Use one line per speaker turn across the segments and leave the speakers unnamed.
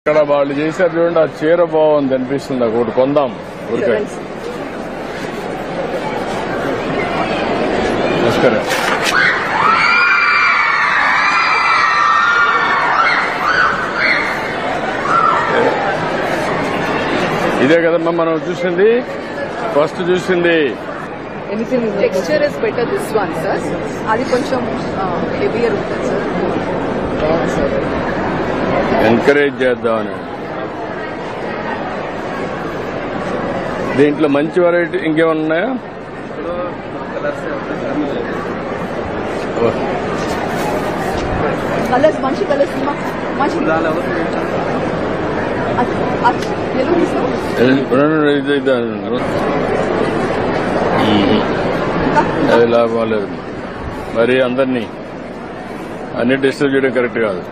ఇక్కడ వాళ్ళు చేశారు చూడండి, ఆ చీర బాగుంది అనిపిస్తుంది. ఒకటి కొందాం ఊరికే. నమస్కారం. ఇదే కదమ్మా మనం చూసింది, ఫస్ట్ చూసింది.
Texture is better this one sir. అది కొంచెం హెవియర్ ఉంటుంది సార్.
ఎంకరేజ్ చేద్దామని. దీంట్లో మంచి వెరైటీ ఇంకేమన్నా ఉన్నాయా?
కలర్స్ మంచి కలర్స్ మంచి
అది లాభం లేదు. మరి అందరినీ అన్ని డిస్టర్బ్ చేయడం కరెక్ట్ కాదు.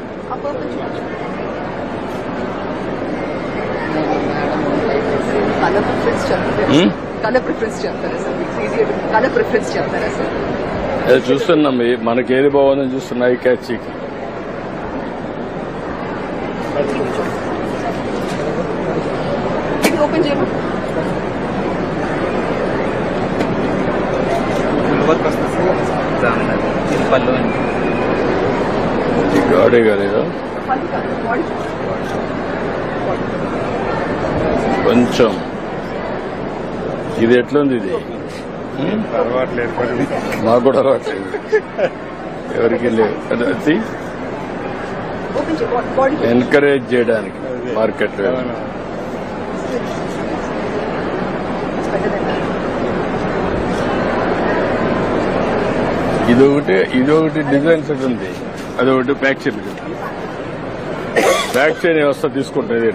కలర్ ప్రిఫరెన్స్ చెప్తారా సార్?
అది చూస్తున్నాం, మనకి ఏది బాగుందని చూస్తున్నాయి. Catch
open చేయమా.
గాడే కాలేదా కొంచెం? ఇది ఎట్లుంది? ఇది మాకు కూడా అలవాట్లేదు, ఎవరికి లేదు. ఎంకరేజ్ చేయడానికి మార్కెట్. ఇదొకటి డిజైన్ సెట్ ఉంది, అదొకటి ప్యాక్ చేయలేదు. ప్యాక్ చేయని వ్యవస్థ తీసుకుంటుంది.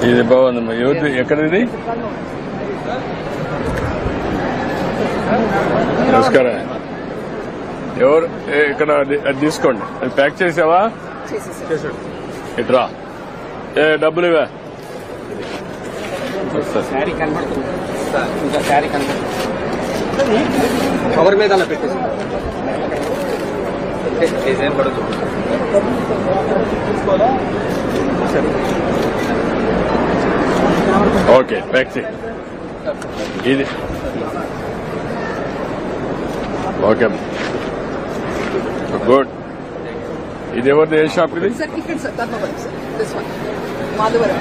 ఇది బాగుందమ్మా. ఎవరు ఎక్కడిది? నమస్కారం. ఎవరు ఇక్కడ? అది తీసుకోండి. అది ప్యాక్ చేసావా? ఇట్రా. డబ్బులు ఇవా?
కవర్ మీద అలా పెట్టేసి డిజైన్ పడుతుంది.
ఓకే, ప్యాక్ చేయి. ఇది ఓకే, గుడ్. ఇది ఎవరిది? ఏ షాప్ ఇది?
మాధవరం.